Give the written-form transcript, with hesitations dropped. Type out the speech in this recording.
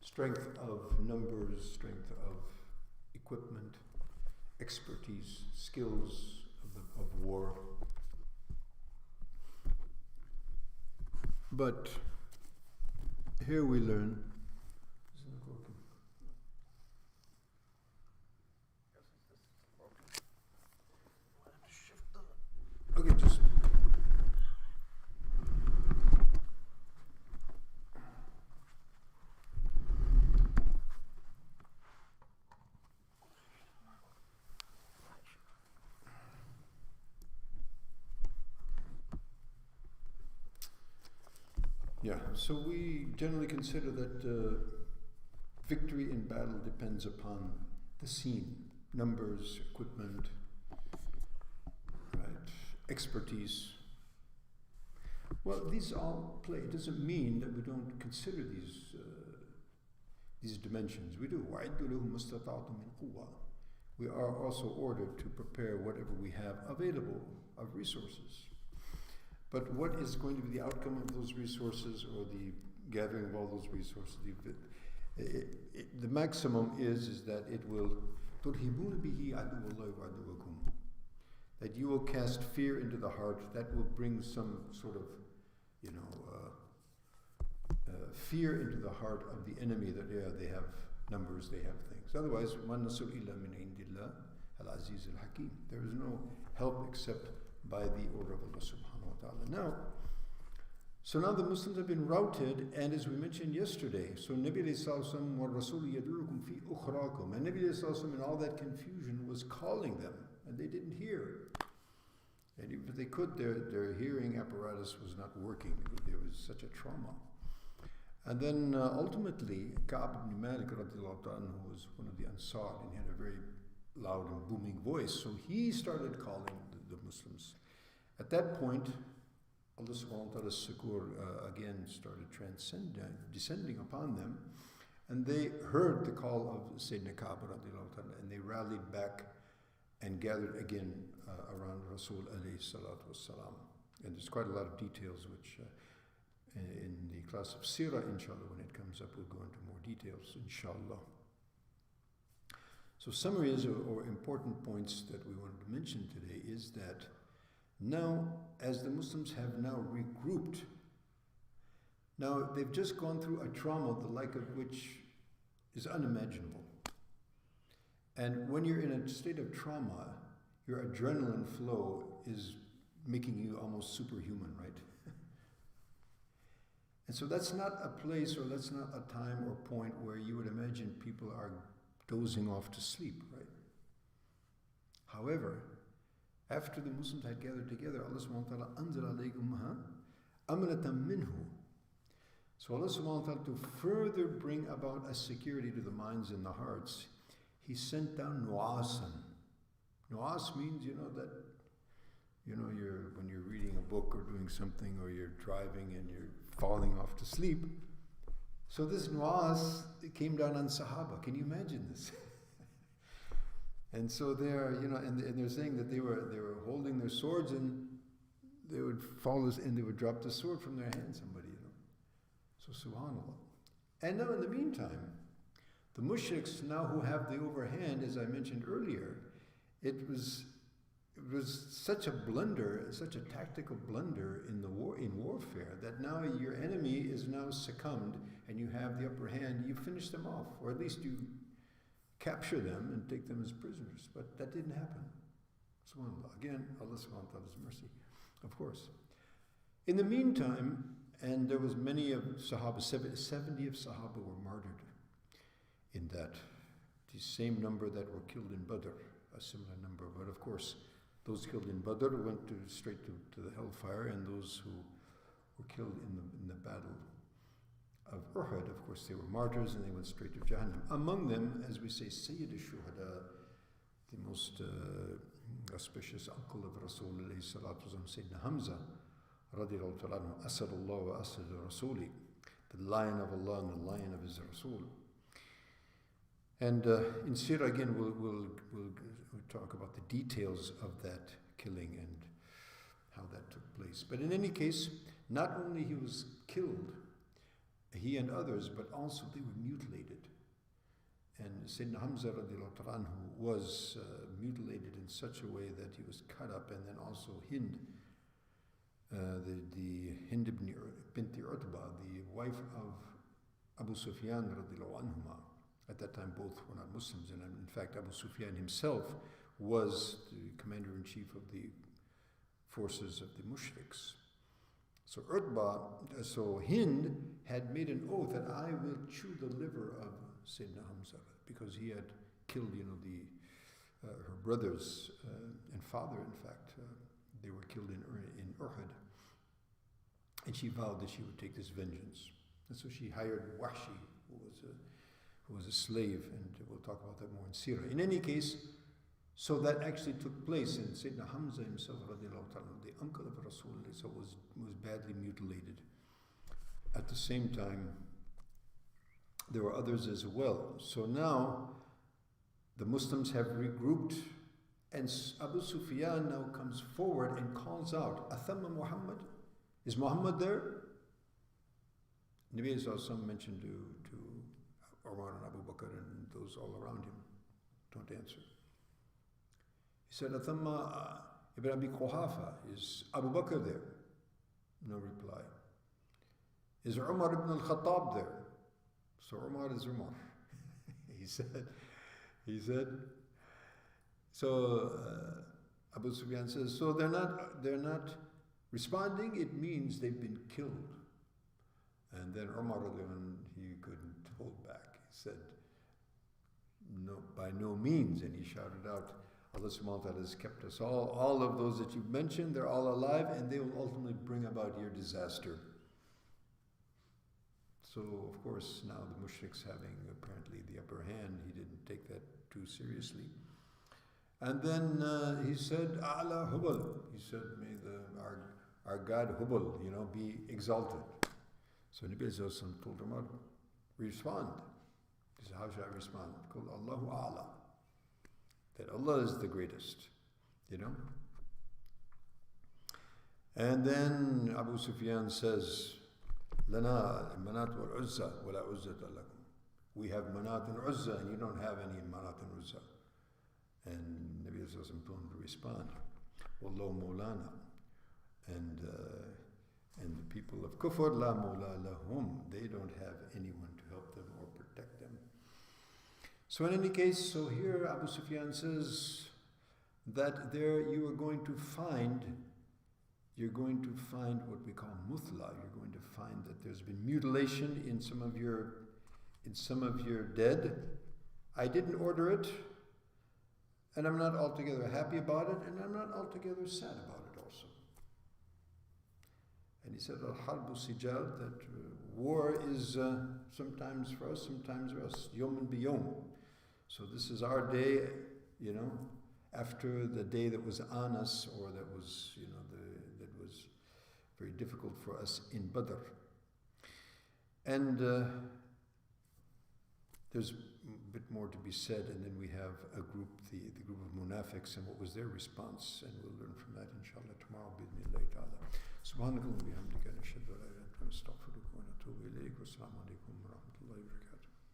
Strength of numbers, strength of equipment, expertise, skills of war. But here we learn. Isn't it working? Okay, just. Yeah, so we generally consider that victory in battle depends upon the scene, numbers, equipment, right, expertise. Well, these all play. It doesn't mean that we don't consider these dimensions. We do. We are also ordered to prepare whatever we have available of resources. But what is going to be the outcome of those resources, or the gathering of all those resources? The maximum is that it will that you will cast fear into the heart. That will bring some sort of, fear into the heart of the enemy. That they have numbers, they have things. Otherwise, there is no help except by the order of Allah subhanahu wa ta'ala. Now the Muslims have been routed, and as we mentioned yesterday, so Nabi alayhi sallam wa Rasul yadurukum fi ukhrakum, and Nabi alayhi sallam in all that confusion was calling them, and they didn't hear. And even if they could, their hearing apparatus was not working. There was such a trauma. And then ultimately, Ka'b ibn Malik radiallahu ta'ala, who was one of the Ansar, and he had a very loud and booming voice, so he started calling the Muslims. At that point, Allah subhanahu wa ta'ala's sukur again started descending upon them, and they heard the call of Sayyidina Ka'b radiallahu ta'ala, and they rallied back and gathered again around Rasul alayhi salatu wassalam. And there's quite a lot of details which in the class of Sirah, inshallah, when it comes up, we'll go into more details, inshallah. So summaries or important points that we wanted to mention today is that now, as the Muslims have now regrouped, now they've just gone through a trauma the like of which is unimaginable. And when you're in a state of trauma, your adrenaline flow is making you almost superhuman, right? And so that's not a place, or that's not a time or point where you would imagine people are dozing off to sleep, right? However, after the Muslims had gathered together, Allah subhanahu wa ta'ala anzala alaykum amratan minhu. So Allah subhanahu wa ta'ala, to further bring about a security to the minds and the hearts, He sent down nu'asan. Nu'as means, that, when you're reading a book or doing something, or you're driving and you're falling off to sleep. So this nu'as came down on Sahaba. Can you imagine this? And so they're, and they're saying that they were holding their swords, and they would fall and they would drop the sword from their hand, somebody, So subhanAllah. And now in the meantime, the mushriks now who have the overhand, as I mentioned earlier, it was such a blunder, such a tactical blunder in warfare, that now your enemy is now succumbed and you have the upper hand. You finish them off, or at least you capture them and take them as prisoners. But that didn't happen. SubhanAllah. Again, Allah subhanahu wa ta'ala's mercy, of course. In the meantime, and there was many of Sahaba, 70 of Sahaba were martyred in that. The same number that were killed in Badr, a similar number. But of course, those killed in Badr went straight to the hellfire, and those who were killed in the battle of Uhud, of course, they were martyrs, and they went straight to Jahannam. Among them, as we say, Sayyid al-Shuhada, the most auspicious uncle of Rasulullah sallallahu alaihi wasallam, Sayyidina Hamza, radiallahu ta'ala anhu, Asad Allah wa Asad Rasuli, the lion of Allah and the lion of His Rasul. And in Sirah again, we'll talk about the details of that killing and how that took place. But in any case, not only he was killed, he and others, but also they were mutilated. And Sayyidina Hamza radiallahu ta'ala anhu was mutilated in such a way that he was cut up, and then also Hind, the Hind binti Utbah, the wife of Abu Sufyan radiallahu anhuma. At that time both were not Muslims, and in fact Abu Sufyan himself was the commander-in-chief of the forces of the mushriks. So Hind had made an oath that I will chew the liver of Sayyidina Hamza, because he had killed, her brothers and father. In fact, they were killed in Uhud, and she vowed that she would take this vengeance. And so she hired Wahshi, who was a slave, and we'll talk about that more in Sirah. In any case, so that actually took place, and Sayyidina Hamza himself, the uncle of Rasulullah, was badly mutilated. At the same time, there were others as well. So now, the Muslims have regrouped, and Abu Sufyan now comes forward and calls out, Athamma Muhammad? Is Muhammad there? Nabi Sallallahu mentioned to Umar and Abu Bakr and those all around him, don't answer. He said, Athamma Ibn Abi Quhafa, is Abu Bakr there? No reply. Is Umar ibn al-Khattab there? So Umar is Umar. he said, so Abu Sufyan says, so they're not responding, it means they've been killed. And then Umar, he couldn't hold back. He said, no, by no means. And he shouted out, Allah subhanahu wa ta'ala has kept us all of those that you've mentioned, they're all alive, and they will ultimately bring about your disaster. So, of course, now the mushriks having apparently the upper hand, he didn't take that too seriously. And then he said, A'la Hubal. He said, may our God Hubal, be exalted. So Nabi Sallallahu told Umar, respond. He said, how should I respond? Called Allahu A'la. That Allah is the greatest, And then Abu Sufyan says, Lana Manat wal Uzza wala Uzzata lakum. We have Manat and Uzza, and you don't have any Manat and Uzza. And Nabi Sallallahu told him to respond, Wallahu Mawlana. And the people of Kufr, La Mawla lahum, they don't have anyone to help them or protect them. So in any case, so here Abu Sufyan says that there you are going to find what we call muthla. You're going to find that there's been mutilation in some of your dead. I didn't order it, and I'm not altogether happy about it, and I'm not altogether sad about it also. And he said, Al-Harbu Sijal, that war is sometimes for us, sometimes for us. Yom biyom. So this is our day, after the day that was on us, or that was, that was very difficult for us in Badr. And there's a bit more to be said, and then we have a group, the group of munafiqs, and what was their response, and we'll learn from that inshallah tomorrow, bidnillahi ta'ala. Subhanakallah wa bihamdika, nashhadu an la ilaha illa anta, astaghfiruka wa atubu ilayk. Wassalamu alaikum wa rahmatullahi wa barakatuh.